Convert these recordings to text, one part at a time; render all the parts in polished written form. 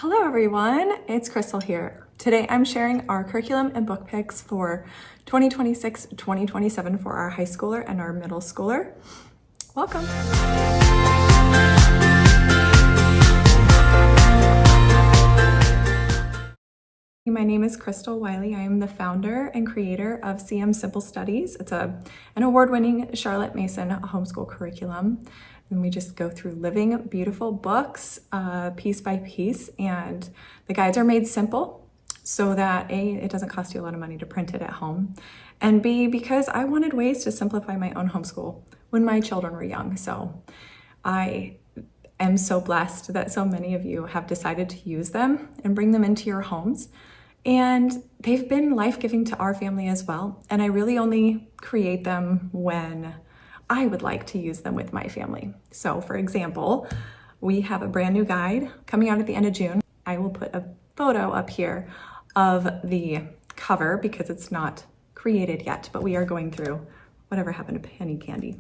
Hello everyone, it's Crystal here. Today I'm sharing our curriculum and book picks for 2026-2027 for our high schooler and our middle schooler. Welcome. My name is Crystal Wiley. I am the founder and creator of CM Simple Studies. It's an award-winning Charlotte Mason homeschool curriculum. And we just go through living beautiful books piece by piece, and the guides are made simple so that A, it doesn't cost you a lot of money to print it at home, and B, because I wanted ways to simplify my own homeschool when my children were young. So I am so blessed that so many of you have decided to use them and bring them into your homes. And they've been life-giving to our family as well. And I really only create them when I would like to use them with my family. So for example, we have a brand new guide coming out at the end of June. I will put a photo up here of the cover because it's not created yet, but we are going through Whatever Happened to Penny Candy.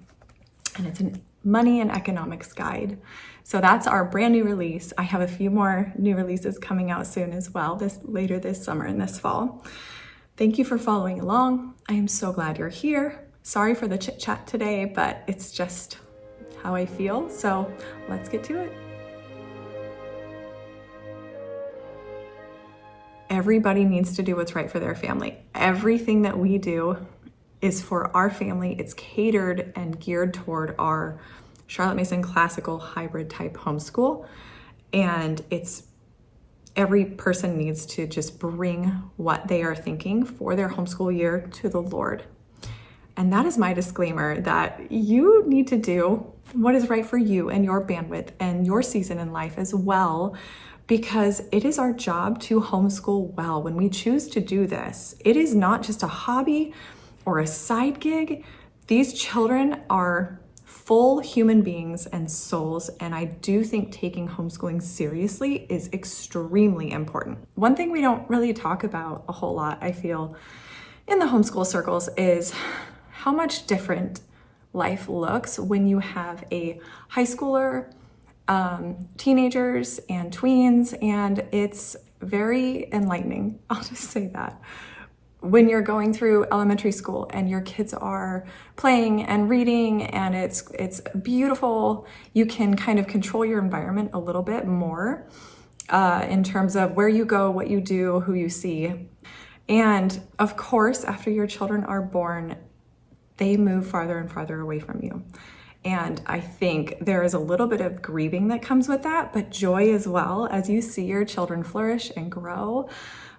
And it's a money and economics guide. So that's our brand new release. I have a few more new releases coming out soon as well, later this summer and this fall. Thank you for following along. I am so glad you're here. Sorry for the chit chat today, but it's just how I feel. So let's get to it. Everybody needs to do what's right for their family. Everything that we do is for our family. It's catered and geared toward our Charlotte Mason classical hybrid type homeschool. And every person needs to just bring what they are thinking for their homeschool year to the Lord. And that is my disclaimer, that you need to do what is right for you and your bandwidth and your season in life as well, because it is our job to homeschool well. When we choose to do this, it is not just a hobby or a side gig. These children are full human beings and souls, and I do think taking homeschooling seriously is extremely important. One thing we don't really talk about a whole lot, I feel, in the homeschool circles is how much different life looks when you have a high schooler, teenagers and tweens, and it's very enlightening. I'll just say that. When you're going through elementary school and your kids are playing and reading and it's beautiful, you can kind of control your environment a little bit more in terms of where you go, what you do, who you see. And of course, after your children are born, they move farther and farther away from you. And I think there is a little bit of grieving that comes with that, but joy as well as you see your children flourish and grow.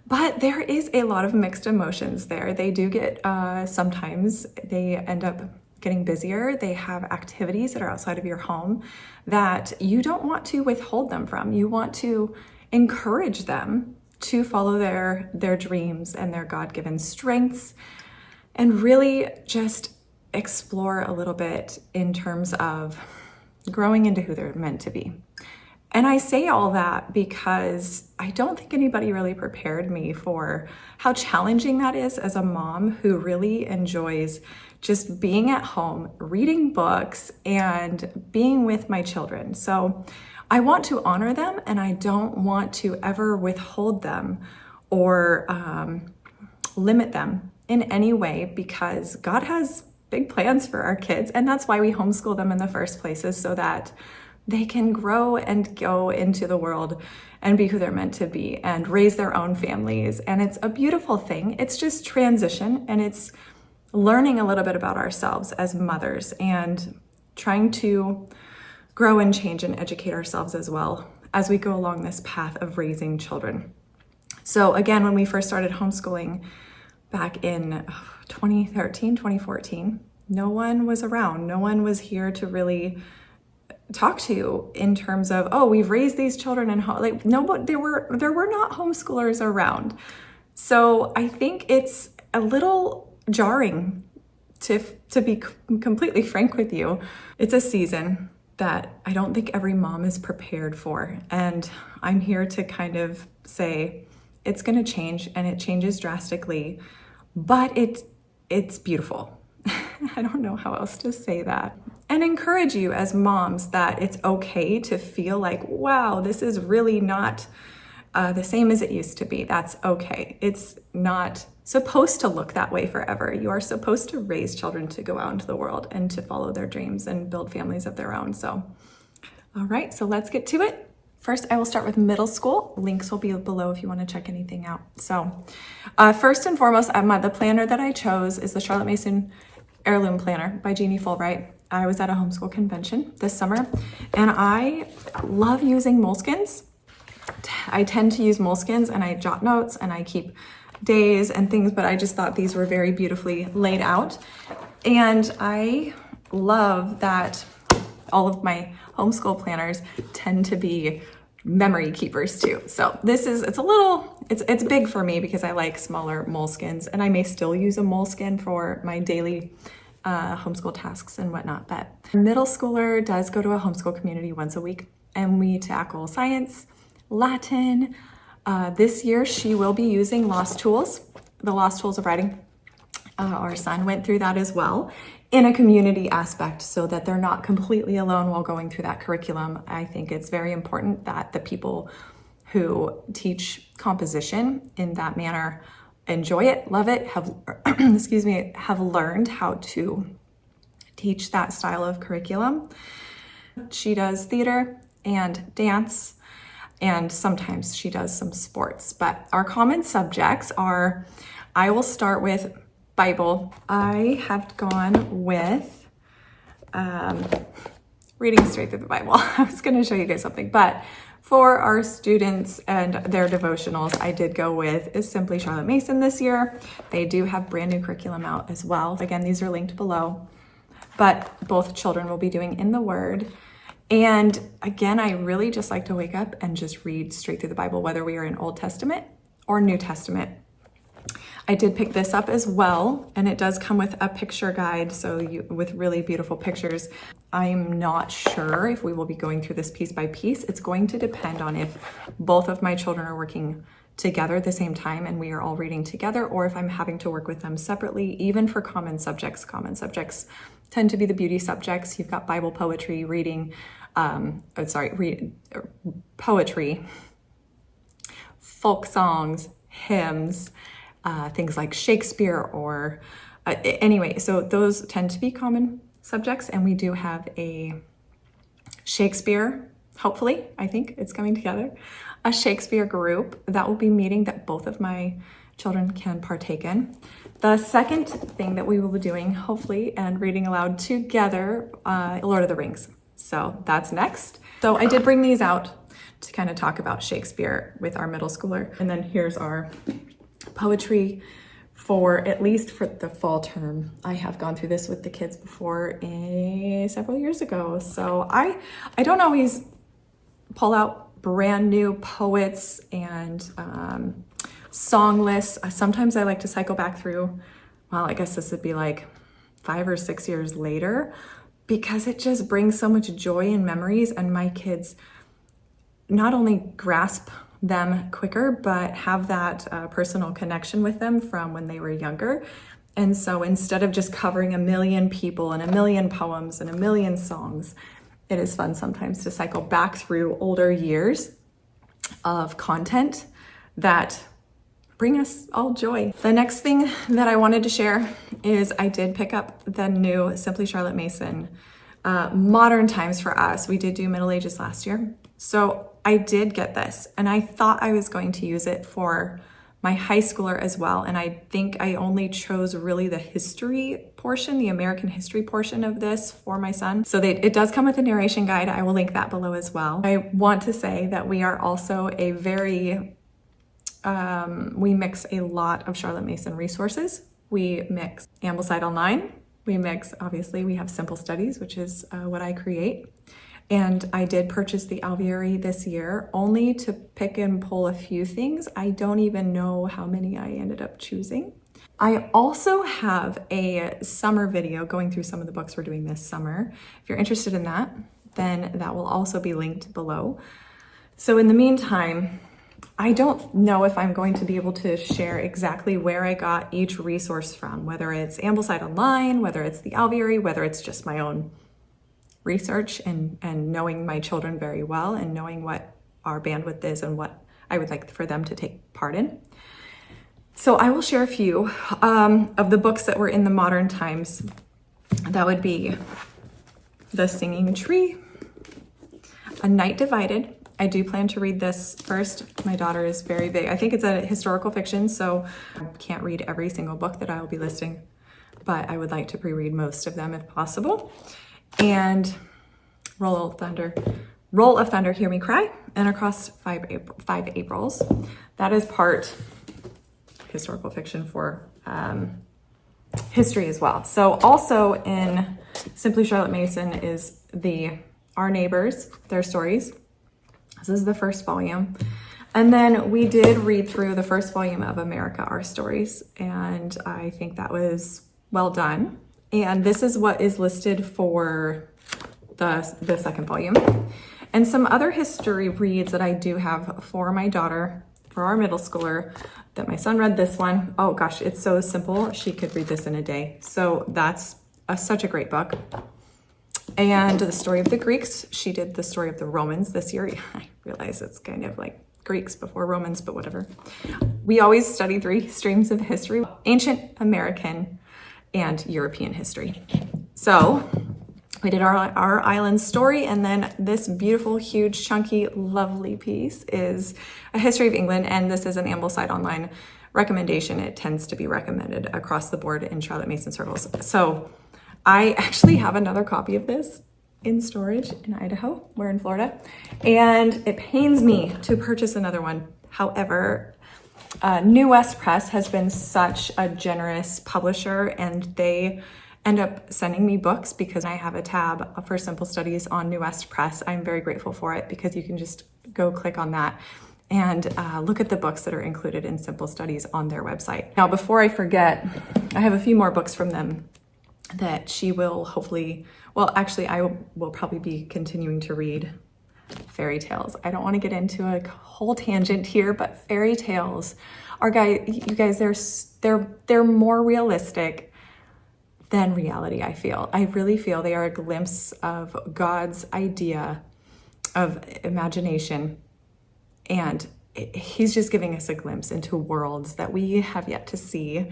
But there is a lot of mixed emotions there. They do get, sometimes they end up getting busier. They have activities that are outside of your home that you don't want to withhold them from. You want to encourage them to follow their dreams and their God-given strengths, and really just explore a little bit in terms of growing into who they're meant to be. And I say all that because I don't think anybody really prepared me for how challenging that is as a mom who really enjoys just being at home, reading books, and being with my children. So I want to honor them, and I don't want to ever withhold them or limit them in any way, because God has big plans for our kids, and that's why we homeschool them in the first place, is so that they can grow and go into the world and be who they're meant to be and raise their own families. And it's a beautiful thing. It's just transition, and it's learning a little bit about ourselves as mothers and trying to grow and change and educate ourselves as well as we go along this path of raising children. So again, when we first started homeschooling back in 2013, 2014, no one was around. No one was here to really talk to in terms of, oh, we've raised these children and there were not homeschoolers around. So I think it's a little jarring to be completely frank with you. It's a season that I don't think every mom is prepared for. And I'm here to kind of say it's going to change, and it changes drastically, but it's beautiful. I don't know how else to say that. And encourage you as moms that it's okay to feel like, wow, this is really not the same as it used to be. That's okay. It's not supposed to look that way forever. You are supposed to raise children to go out into the world and to follow their dreams and build families of their own. So, all right, so let's get to it. First, I will start with middle school. Links will be below if you want to check anything out. So first and foremost, the planner that I chose is the Charlotte Mason Heirloom Planner by Jeannie Fulbright. I was at a homeschool convention this summer, and I love using moleskins. I tend to use moleskins, and I jot notes, and I keep days and things, but I just thought these were very beautifully laid out. And I love that all of my homeschool planners tend to be memory keepers too. So it's big for me because I like smaller moleskins, and I may still use a moleskin for my daily homeschool tasks and whatnot. But middle schooler does go to a homeschool community once a week, and we tackle science, Latin. This year she will be using Lost Tools, the Lost Tools of Writing. Our son went through that as well in a community aspect so that they're not completely alone while going through that curriculum. I think it's very important that the people who teach composition in that manner enjoy it, love it, have learned how to teach that style of curriculum. She does theater and dance, and sometimes she does some sports. But our common subjects are, I will start with Bible. I have gone with reading straight through the Bible. I was going to show you guys something, but for our students and their devotionals, I did go with Simply Charlotte Mason this year. They do have brand new curriculum out as well. Again, these are linked below, but both children will be doing In the Word. And again, I really just like to wake up and just read straight through the Bible, whether we are in Old Testament or New Testament. I did pick this up as well, and it does come with a picture guide, with really beautiful pictures. I'm not sure if we will be going through this piece by piece. It's going to depend on if both of my children are working together at the same time and we are all reading together, or if I'm having to work with them separately, even for common subjects. Common subjects tend to be the beauty subjects. You've got Bible, poetry, reading, poetry, folk songs, hymns, things like Shakespeare or anyway, so those tend to be common subjects, and we do have a Shakespeare, hopefully, I think it's coming together, a Shakespeare group that will be meeting that both of my children can partake in. The second thing that we will be doing, hopefully, and reading aloud together, Lord of the Rings. So that's next. So I did bring these out to kind of talk about Shakespeare with our middle schooler. And then here's our poetry for at least for the fall term. I have gone through this with the kids before several years ago. So I don't always pull out brand new poets and song lists. Sometimes I like to cycle back through, well, I guess this would be like 5 or 6 years later, because it just brings so much joy and memories, and my kids not only grasp them quicker, but have that personal connection with them from when they were younger. And so instead of just covering a million people and a million poems and a million songs, it is fun sometimes to cycle back through older years of content that bring us all joy. The next thing that I wanted to share is I did pick up the new Simply Charlotte Mason Modern Times for Us. We did do Middle Ages last year. So I did get this, and I thought I was going to use it for my high schooler as well. And I think I only chose really the history portion, the American history portion of this for my son. So it does come with a narration guide. I will link that below as well. I want to say that we are also a very, we mix a lot of Charlotte Mason resources. We mix Ambleside Online. We mix, obviously, we have Simple Studies, which is what I create. And I did purchase the Alviary this year only to pick and pull a few things. I don't even know how many I ended up choosing. I also have a summer video going through some of the books we're doing this summer. If you're interested in that, then that will also be linked below. So in the meantime, I don't know if I'm going to be able to share exactly where I got each resource from, whether it's Ambleside Online, whether it's the Alviary, whether it's just my own research and knowing my children very well and knowing what our bandwidth is and what I would like for them to take part in. So I will share a few of the books that were in the modern times. That would be The Singing Tree, A Night Divided. I do plan to read this first. My daughter is very big. I think it's a historical fiction, so I can't read every single book that I will be listing, but I would like to pre-read most of them if possible. And Roll of Thunder, Hear Me Cry, and Across Five Aprils. That is part historical fiction for history as well. So also in Simply Charlotte Mason is Our Neighbors, Their Stories. This is the first volume. And then we did read through the first volume of America, Our Stories, and I think that was well done. And this is what is listed for the second volume. And some other history reads that I do have for my daughter, for our middle schooler, that my son read this one. Oh gosh, it's so simple. She could read this in a day. So that's such a great book. And The Story of the Greeks. She did The Story of the Romans this year. I realize it's kind of like Greeks before Romans, but whatever. We always study 3 streams of history: ancient, American, and European history. So we did our island story, and then this beautiful, huge, chunky, lovely piece is A History of England, and this is an Ambleside Online recommendation. It tends to be recommended across the board in Charlotte Mason circles. So I actually have another copy of this in storage in Idaho. We're in Florida, and it pains me to purchase another one. However, New West Press has been such a generous publisher, and they end up sending me books because I have a tab for Simple Studies on New West Press. I'm very grateful for it because you can just go click on that and look at the books that are included in Simple Studies on their website. Now, before I forget, I have a few more books from them that she will hopefully, well, actually, I will probably be continuing to read fairy tales. I don't want to get into a whole tangent here, but fairy tales are, you guys, they're more realistic than reality, I feel. I really feel they are a glimpse of God's idea of imagination, and he's just giving us a glimpse into worlds that we have yet to see.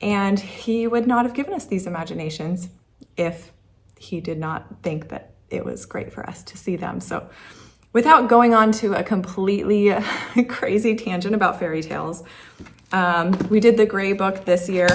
And he would not have given us these imaginations if he did not think that it was great for us to see them. So without going on to a completely crazy tangent about fairy tales, we did the gray book this year.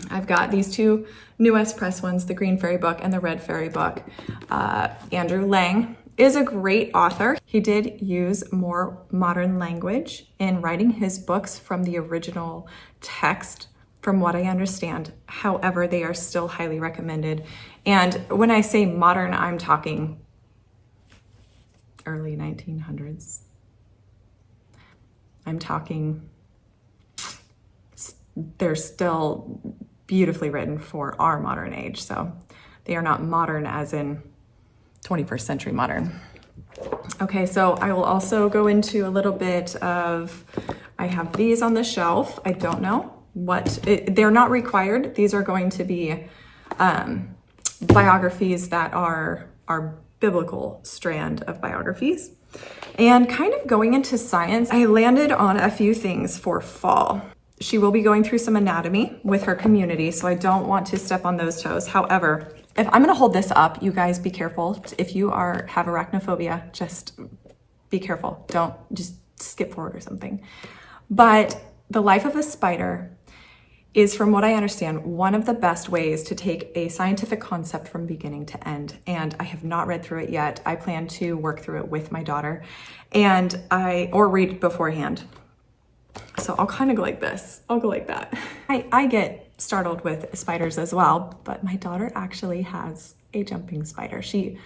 I've got these 2 New West Press ones, the Green Fairy book and the Red Fairy book. Andrew Lang is a great author. He did use more modern language in writing his books from the original text, from what I understand. However, they are still highly recommended. And when I say modern, I'm talking early 1900s. I'm talking, they're still beautifully written for our modern age. So they are not modern as in 21st century modern. Okay, so I will also go into a little bit of, I have these on the shelf. I don't know they're not required. These are going to be biographies that are our biblical strand of biographies. And kind of going into science, I landed on a few things for fall. She will be going through some anatomy with her community, so I don't want to step on those toes. However, if I'm gonna hold this up, you guys be careful. If you have arachnophobia, just be careful. Don't just skip forward or something. But the life of a spider is, from what I understand, one of the best ways to take a scientific concept from beginning to end. And I have not read through it yet. I plan to work through it with my daughter, or read beforehand. So I'll kind of go like this. I'll go like that. I get startled with spiders as well, but my daughter actually has a jumping spider. She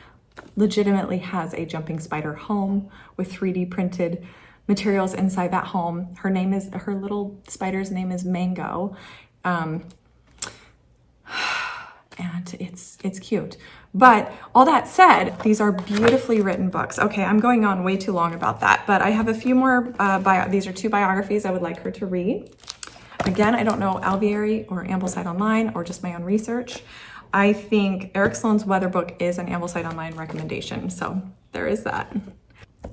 legitimately has a jumping spider home with 3D printed materials inside that home. Her little spider's name is Mango. And it's cute. But all that said, these are beautifully written books. Okay, I'm going on way too long about that, but I have a few more, these are 2 biographies I would like her to read. Again, I don't know Alvieri or Ambleside Online or just my own research. I think Eric Sloane's weather book is an Ambleside Online recommendation, so there is that.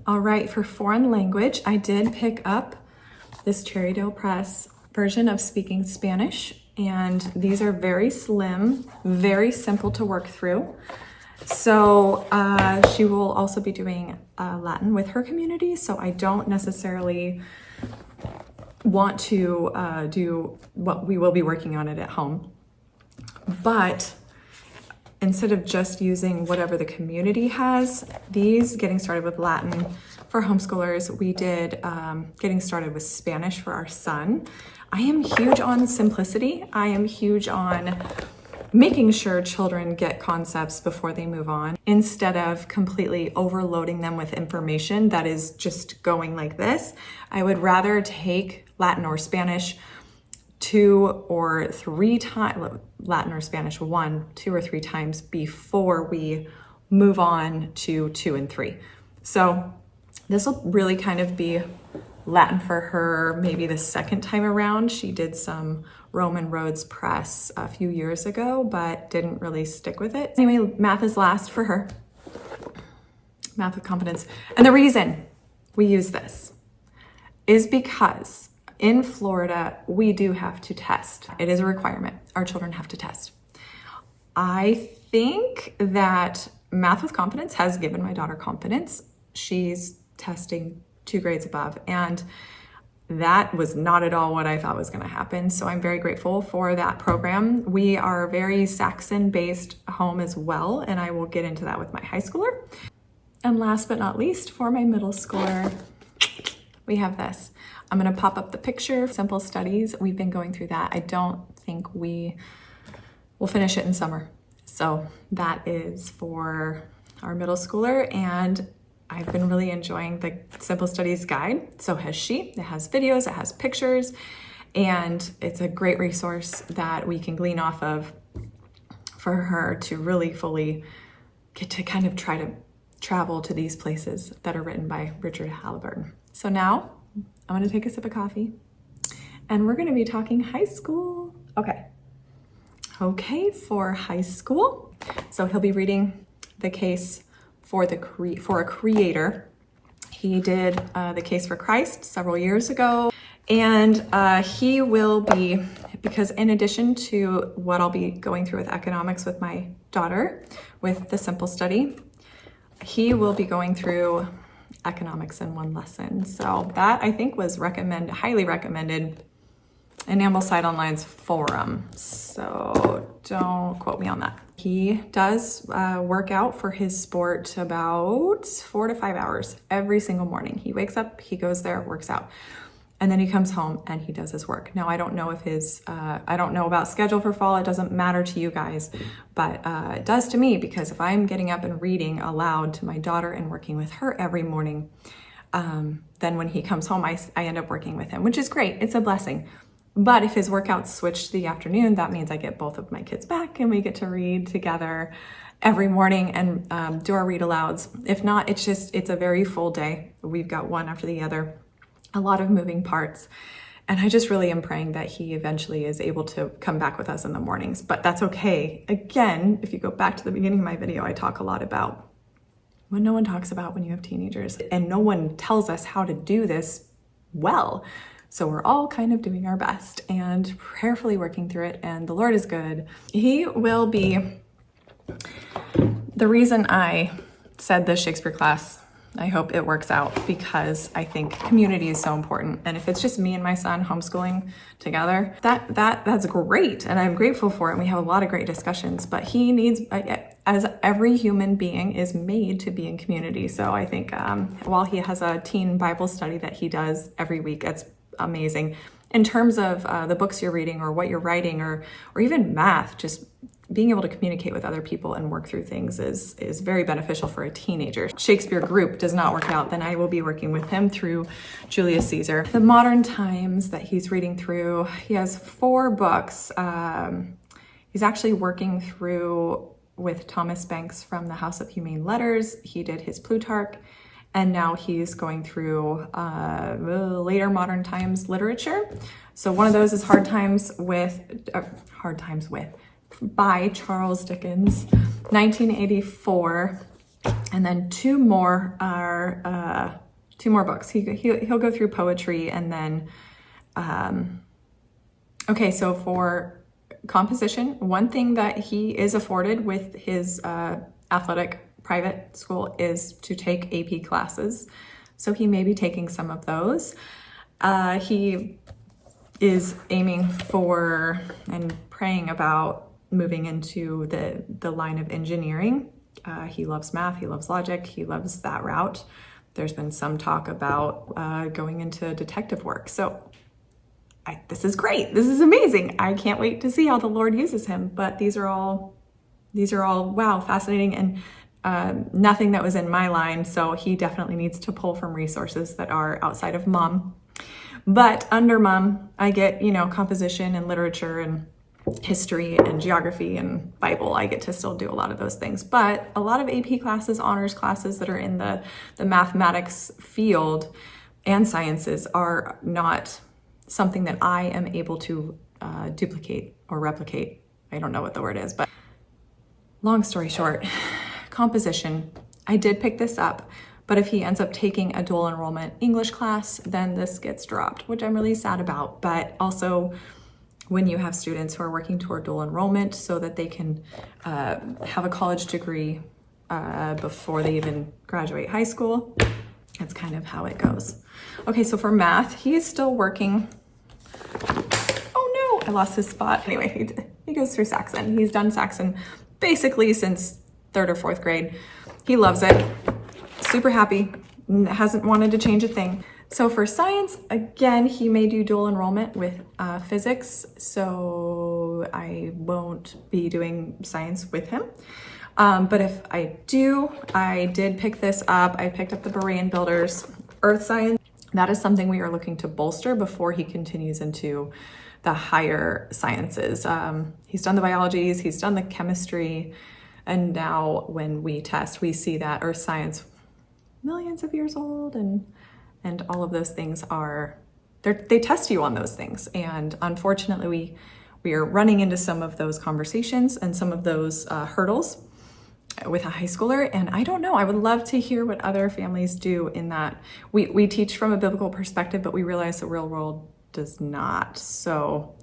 All right, for foreign language, I did pick up this Cherrydale Press version of Speaking Spanish, and these are very slim, very simple to work through. So she will also be doing Latin with her community, so I don't necessarily want to do what we will be working on it at home. But instead of just using whatever the community has, these Getting Started with Latin for homeschoolers, we did Getting Started with Spanish for our son. I am huge on simplicity. I am huge on making sure children get concepts before they move on, instead of completely overloading them with information that is just going like this. I would rather take Latin or Spanish 2 or 3 times, Latin or Spanish 1, 2 or 3 times before we move on to 2 and 3. So this will really kind of be Latin for her maybe the second time around. She did some Roman Roads Press a few years ago, but didn't really stick with it. Anyway, math is last for her. Math with confidence. And the reason we use this is because in Florida, we do have to test. It is a requirement. Our children have to test. I think that Math with Confidence has given my daughter confidence. She's testing 2 grades above, and that was not at all what I thought was going to happen. So I'm very grateful for that program. We are a very Saxon-based home as well, and I will get into that with my high schooler. And last but not least, for my middle schooler, we have this. I'm going to pop up the picture. Simple Studies. We've been going through that. I don't think we will finish it in summer. So that is for our middle schooler, and I've been really enjoying the Simple Studies guide. So has she. It has videos, it has pictures, and it's a great resource that we can glean off of for her to really fully get to kind of try to travel to these places that are written by Richard Halliburton. So now I'm gonna take a sip of coffee and we're gonna be talking high school. Okay, for high school. So he'll be reading the case for a creator. He did the case for Christ several years ago, and he will be, because in addition to what I'll be going through with economics with my daughter, with the Simple Study, he will be going through economics in one lesson. So that I think was highly recommended in Ambleside Online's forum. So don't quote me on that. He does work out for his sport about 4 to 5 hours every single morning. He wakes up, he goes there, works out, and then he comes home and he does his work. Now, I don't know if I don't know about schedule for fall. It doesn't matter to you guys, but it does to me, because if I'm getting up and reading aloud to my daughter and working with her every morning, then when he comes home, I end up working with him, which is great. It's a blessing. But if his workouts switch to the afternoon, that means I get both of my kids back and we get to read together every morning and do our read alouds. If not, it's a very full day. We've got one after the other, a lot of moving parts. And I just really am praying that he eventually is able to come back with us in the mornings, but that's okay. Again, if you go back to the beginning of my video, I talk a lot about what no one talks about when you have teenagers, and no one tells us how to do this well. So we're all kind of doing our best and prayerfully working through it, and the Lord is good. He will be the reason I said this Shakespeare class. I hope it works out, because I think community is so important. And if it's just me and my son homeschooling together, that's great. And I'm grateful for it. And we have a lot of great discussions, but he needs, as every human being is made to be in community. So I think while he has a teen Bible study that he does every week, that's amazing. In terms of the books you're reading or what you're writing, or even math, just being able to communicate with other people and work through things is very beneficial for a teenager. Shakespeare group does not work out, then I will be working with him through Julius Caesar. The modern times that he's reading through, he has 4 books. He's actually working through with Thomas Banks from the House of Humane Letters. He did his Plutarch, and now he's going through later modern times literature. So one of those is Hard Times With by Charles Dickens, 1984. And then two more books. He'll go through poetry, and then, okay, so for composition, one thing that he is afforded with his athletic private school is to take AP classes. So he may be taking some of those. He is aiming for and praying about moving into the line of engineering. He loves math, he loves logic, he loves that route. There's been some talk about going into detective work. So this is great. This is amazing. I can't wait to see how the Lord uses him. But these are all, wow, fascinating, and nothing that was in my line. So he definitely needs to pull from resources that are outside of mom. But under mom, I get, composition and literature and history and geography and Bible. I get to still do a lot of those things. But a lot of AP classes, honors classes that are in the mathematics field and sciences are not something that I am able to duplicate or replicate. I don't know what the word is, but long story short, composition. I did pick this up, but if he ends up taking a dual enrollment English class, then this gets dropped, which I'm really sad about. But also, when you have students who are working toward dual enrollment so that they can have a college degree before they even graduate high school, that's kind of how it goes. Okay, so for math, he is still working. Oh no, I lost his spot. Anyway, he goes through Saxon. He's done Saxon basically since 3rd or 4th grade. He loves it, super happy, hasn't wanted to change a thing. So for science, again, he may do dual enrollment with physics, so I won't be doing science with him. But if I do, I did pick this up. I picked up the Berean Builders Earth Science. That is something we are looking to bolster before he continues into the higher sciences. He's done the biologies, he's done the chemistry, and now when we test, we see that Earth Science, millions of years old, and all of those things they test you on those things. And unfortunately, we are running into some of those conversations and some of those hurdles with a high schooler. And I don't know, I would love to hear what other families do in that. We teach from a biblical perspective, but we realize the real world does not. So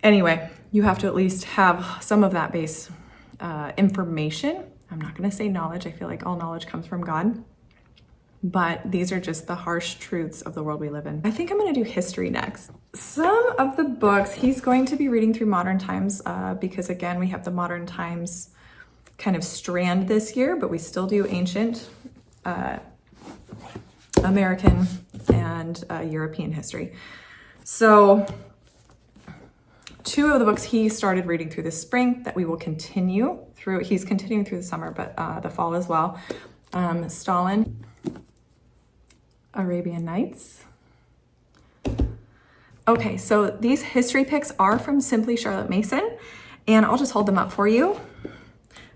anyway, you have to at least have some of that base information. I'm not going to say knowledge. I feel like all knowledge comes from God. But these are just the harsh truths of the world we live in. I think I'm going to do history next. Some of the books, he's going to be reading through modern times because, again, we have the modern times kind of strand this year, but we still do ancient American and European history. So 2 of the books he started reading through this spring that we will continue through. He's continuing through the summer, but the fall as well. Stalin, Arabian Nights. Okay, so these history picks are from Simply Charlotte Mason, and I'll just hold them up for you.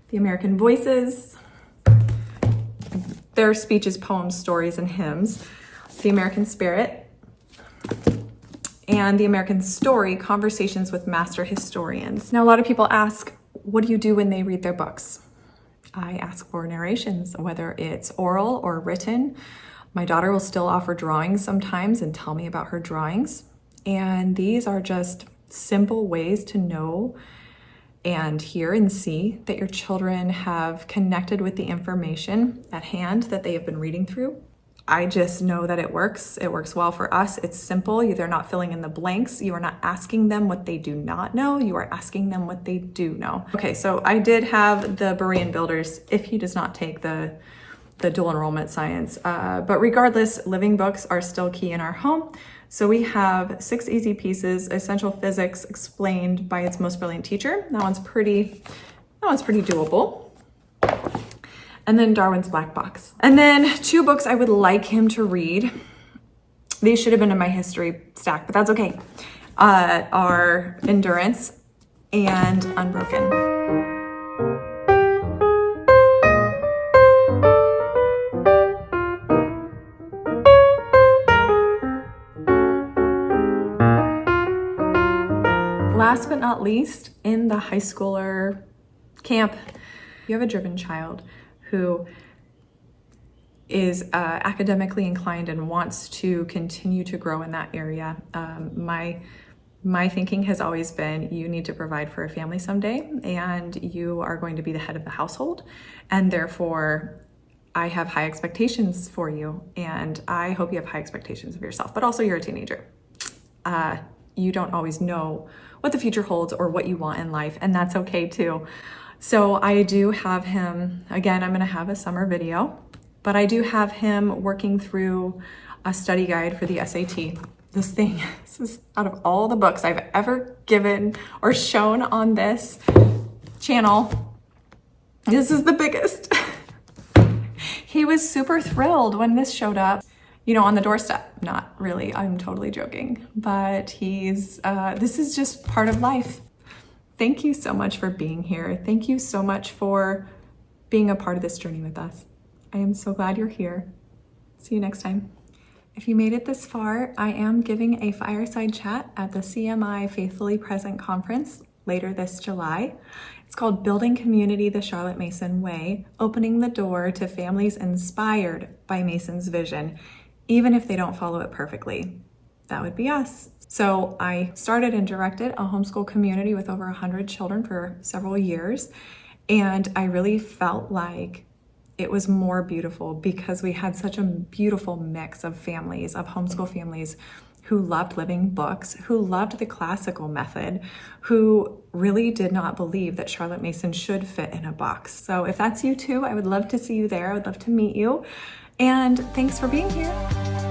The American Voices, their speeches, poems, stories, and hymns. The American Spirit, and The American Story, Conversations with Master Historians. Now, a lot of people ask, what do you do when they read their books? I ask for narrations, whether it's oral or written. My daughter will still offer drawings sometimes and tell me about her drawings. And these are just simple ways to know and hear and see that your children have connected with the information at hand that they have been reading through. I just know that it works. It works well for us. It's simple. They're not filling in the blanks. You are not asking them what they do not know. You are asking them what they do know. Okay, so I did have the Berean Builders if he does not take the dual enrollment science. But regardless, living books are still key in our home. So we have 6 easy pieces, Essential Physics Explained by Its Most Brilliant Teacher. That one's pretty doable. And then Darwin's Black Box. And then 2 books I would like him to read. These should have been in my history stack, but that's okay. Are Endurance and Unbroken. Last but not least, in the high schooler camp, you have a driven child who is academically inclined and wants to continue to grow in that area. My thinking has always been, you need to provide for a family someday, and you are going to be the head of the household, and therefore I have high expectations for you, and I hope you have high expectations of yourself, but also you're a teenager. You don't always know what the future holds or what you want in life, and that's okay too. So I do have him, again, I'm gonna have a summer video, but I do have him working through a study guide for the SAT. This is out of all the books I've ever given or shown on this channel, this is the biggest. He was super thrilled when this showed up, you know, on the doorstep. Not really, I'm totally joking, but this is just part of life. Thank you so much for being here. Thank you so much for being a part of this journey with us. I am so glad you're here. See you next time. If you made it this far, I am giving a fireside chat at the CMI Faithfully Present Conference later this July. It's called Building Community the Charlotte Mason Way, opening the door to families inspired by Mason's vision, even if they don't follow it perfectly. That would be us. So I started and directed a homeschool community with over 100 children for several years, and I really felt like it was more beautiful because we had such a beautiful mix of families, of homeschool families who loved living books, who loved the classical method, who really did not believe that Charlotte Mason should fit in a box. So if that's you too, I would love to see you there. I would love to meet you. And thanks for being here.